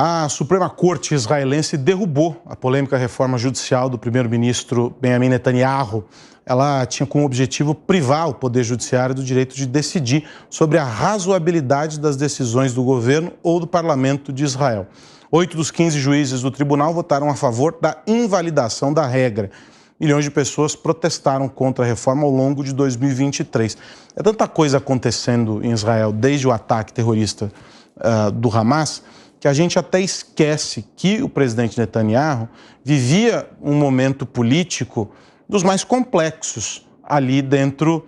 A Suprema Corte israelense derrubou a polêmica reforma judicial do primeiro-ministro Benjamin Netanyahu. Ela tinha como objetivo privar o Poder Judiciário do direito de decidir sobre a razoabilidade das decisões do governo ou do parlamento de Israel. 8 dos 15 juízes do tribunal votaram a favor da invalidação da regra. Milhões de pessoas protestaram contra a reforma ao longo de 2023. É tanta coisa acontecendo em Israel desde o ataque terrorista do Hamas que a gente até esquece que o presidente Netanyahu vivia um momento político dos mais complexos ali dentro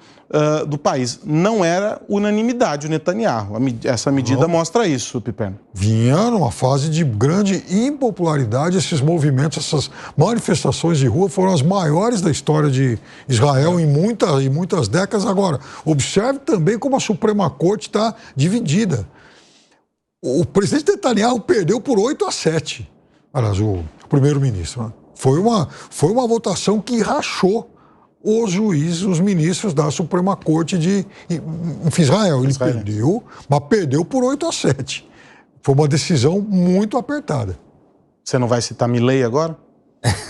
do país. Não era unanimidade o Netanyahu. Essa medida mostra isso, Piperno. Vinha numa fase de grande impopularidade. Esses movimentos, essas manifestações de rua foram as maiores da história de Israel em muitas décadas. Agora, observe também como a Suprema Corte está dividida. O presidente Netanyahu perdeu por 8-7. Aliás, o primeiro-ministro. Né? Foi uma votação que rachou os juízes, os ministros da Suprema Corte de Israel. Ele perdeu, mas perdeu por 8-7. Foi uma decisão muito apertada. Você não vai citar Milei agora?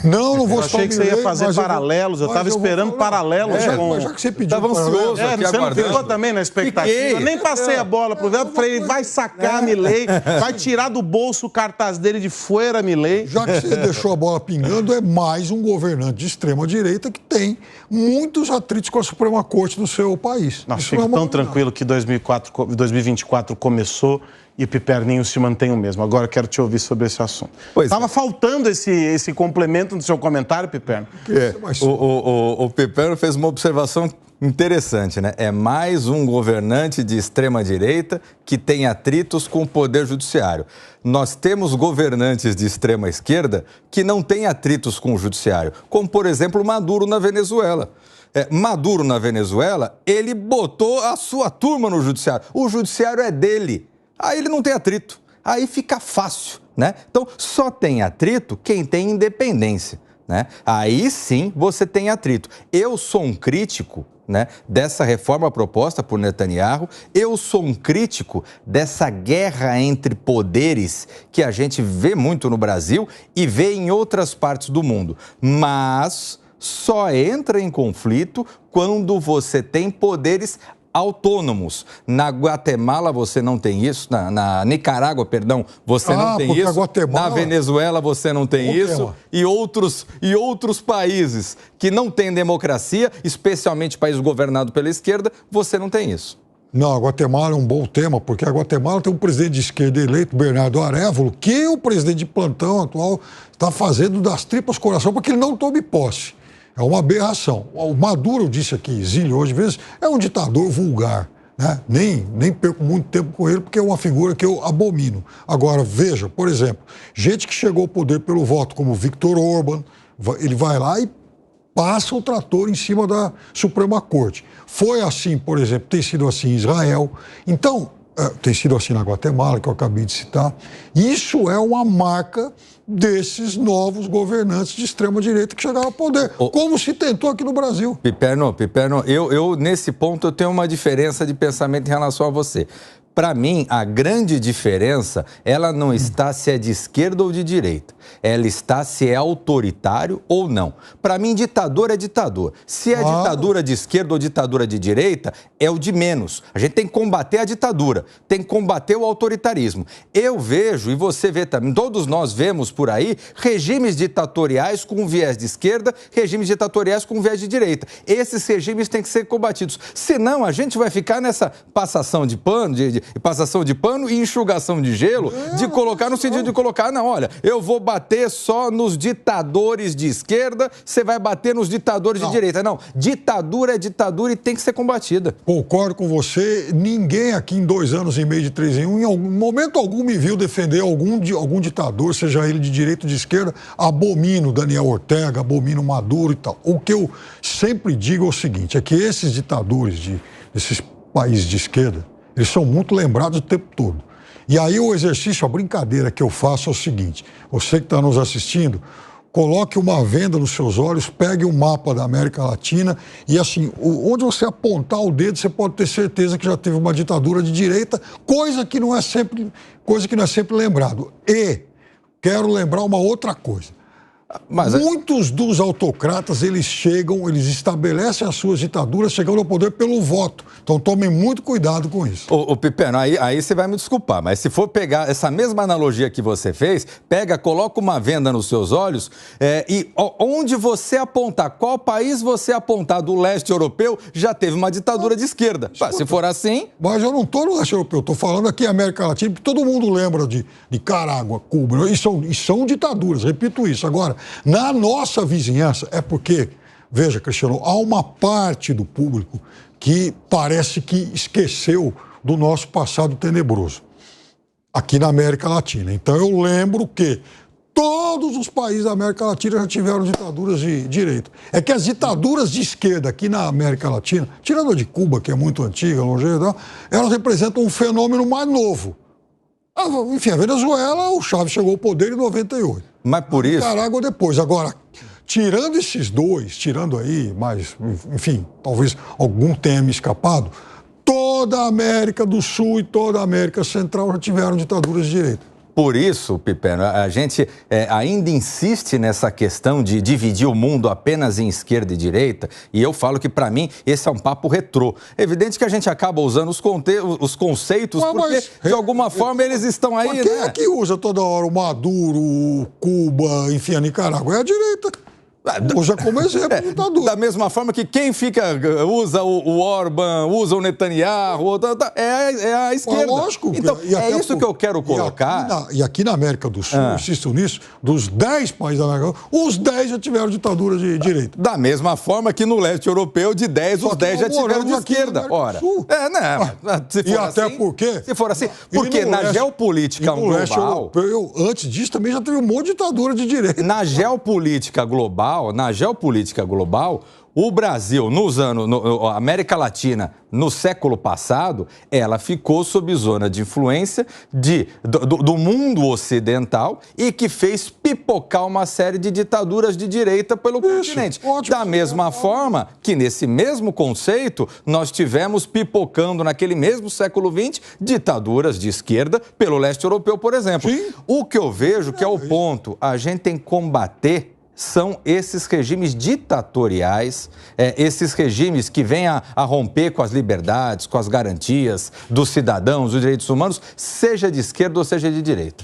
Não vou citar. Eu achei que você ia fazer paralelos. Eu estava esperando paralelos. Mas já que você pediu. Estava ansioso. Você não ficou também na expectativa? Fiquei. Nem passei a bola pro Velho. Falei, ele vai sacar Milei, vai tirar do bolso o cartaz dele de fora Milei. Já que você deixou a bola pingando, é mais um governante de extrema-direita que tem muitos atritos com a Suprema Corte no seu país. Nossa, fico tão tranquilo que 2024 começou e o Piperninho se mantém o mesmo. Agora quero te ouvir sobre esse assunto. Estava faltando esse complemento no seu comentário, Piperno. O Piperno fez uma observação interessante, né? É mais um governante de extrema-direita que tem atritos com o Poder Judiciário. Nós temos governantes de extrema-esquerda que não têm atritos com o Judiciário, como, por exemplo, Maduro na Venezuela. Maduro na Venezuela, ele botou a sua turma no Judiciário. O Judiciário é dele. Aí ele não tem atrito. Aí fica fácil, né? Então, só tem atrito quem tem independência, né? Aí sim você tem atrito. Eu sou um crítico, né, dessa reforma proposta por Netanyahu. Eu sou um crítico dessa guerra entre poderes que a gente vê muito no Brasil e vê em outras partes do mundo. Mas só entra em conflito quando você tem poderes autônomos. Na Guatemala você não tem isso, na Nicarágua, perdão, você não tem isso, Guatemala... na Venezuela você não tem isso, e outros países que não têm democracia, especialmente países governados pela esquerda, você não tem isso. Não, a Guatemala é um bom tema, porque a Guatemala tem um presidente de esquerda eleito, Bernardo Arévalo, que o presidente de plantão atual está fazendo das tripas coração para que ele não tome posse. É uma aberração. O Maduro, disse aqui, zilhões de vezes, é um ditador vulgar. Né? Nem perco muito tempo com ele, porque é uma figura que eu abomino. Agora, veja, por exemplo, gente que chegou ao poder pelo voto, como Viktor Orbán, ele vai lá e passa o trator em cima da Suprema Corte. Foi assim, por exemplo, tem sido assim em Israel. Então, tem sido assim na Guatemala, que eu acabei de citar. Isso é uma marca desses novos governantes de extrema-direita que chegaram ao poder, como se tentou aqui no Brasil. Piperno, eu nesse ponto eu tenho uma diferença de pensamento em relação a você. Para mim, a grande diferença, ela não está se é de esquerda ou de direita. Ela está se é autoritário ou não. Para mim, ditador é ditador. Se é ditadura de esquerda ou ditadura de direita, é o de menos. A gente tem que combater a ditadura, tem que combater o autoritarismo. Eu vejo, e você vê também, todos nós vemos por aí, regimes ditatoriais com viés de esquerda, regimes ditatoriais com viés de direita. Esses regimes têm que ser combatidos. Senão, a gente vai ficar nessa passação de pano, passação de pano e enxugação de gelo, de colocar no sentido de colocar, não, olha, eu vou bater só nos ditadores de esquerda, você vai bater nos ditadores de direita. Não, ditadura é ditadura e tem que ser combatida. Concordo com você, ninguém aqui em 2 anos e meio de 3 em 1, em algum momento algum me viu defender algum ditador, seja ele de direita ou de esquerda. Abomino Daniel Ortega, abomino Maduro e tal. O que eu sempre digo é o seguinte, é que esses ditadores desses países de esquerda, eles são muito lembrados o tempo todo. E aí o exercício, a brincadeira que eu faço é o seguinte, você que está nos assistindo, coloque uma venda nos seus olhos, pegue um mapa da América Latina e, assim, onde você apontar o dedo, você pode ter certeza que já teve uma ditadura de direita, coisa que não é sempre lembrado. E quero lembrar uma outra coisa. Muitos dos autocratas, eles estabelecem as suas ditaduras chegando ao poder pelo voto. Então tomem muito cuidado com isso. Ô Pipeno, aí você vai me desculpar, mas se for pegar essa mesma analogia que você fez, coloca uma venda nos seus olhos e onde você apontar, qual país você apontar do leste europeu já teve uma ditadura de esquerda. Se for assim... Mas eu não estou no leste europeu, estou falando aqui em América Latina, porque todo mundo lembra de Nicarágua, Cuba, e são ditaduras, repito isso. Agora, na nossa vizinhança, é porque, veja, Cristiano, há uma parte do público que parece que esqueceu do nosso passado tenebroso, aqui na América Latina. Então eu lembro que todos os países da América Latina já tiveram ditaduras de direita. É que as ditaduras de esquerda aqui na América Latina, tirando a de Cuba, que é muito antiga, longeva, elas representam um fenômeno mais novo. Enfim, a Venezuela, o Chávez chegou ao poder em 98. Mas por isso... Nicarágua depois. Agora, tirando esses dois, tirando aí, mas, enfim, talvez algum tenha me escapado, toda a América do Sul e toda a América Central já tiveram ditaduras de direita. Por isso, Pipeno, a gente ainda insiste nessa questão de dividir o mundo apenas em esquerda e direita, e eu falo que, para mim, esse é um papo retrô. É evidente que a gente acaba usando os conceitos, porque, de alguma forma, eles estão aí, mas quem é que usa toda hora o Maduro, o Cuba, enfim, a Nicarágua? É a direita. Usa como exemplo de ditadura. Da mesma forma que quem usa o Orbán, usa o Netanyahu, é a esquerda. Lógico. Então, é isso que eu quero colocar. E aqui na América do Sul, insisto nisso, dos 10 países da América do Sul, os 10 já tiveram ditadura de direita. Da mesma forma que no leste europeu, de 10, os 10 já tiveram de esquerda. Ora, se for e assim, até porque... Se for assim, porque na geopolítica global... leste europeu, antes disso, também já teve um monte de ditadura de direita. Na geopolítica global, o Brasil, a América Latina, no século passado, ela ficou sob zona de influência do mundo ocidental e que fez pipocar uma série de ditaduras de direita pelo continente. Ótimo. Da mesma forma que, nesse mesmo conceito, nós tivemos pipocando naquele mesmo século XX ditaduras de esquerda pelo leste europeu, por exemplo. Sim. O que eu vejo que é o ponto, a gente tem que combater são esses regimes ditatoriais, esses regimes que vêm a romper com as liberdades, com as garantias dos cidadãos, dos direitos humanos, seja de esquerda ou seja de direita.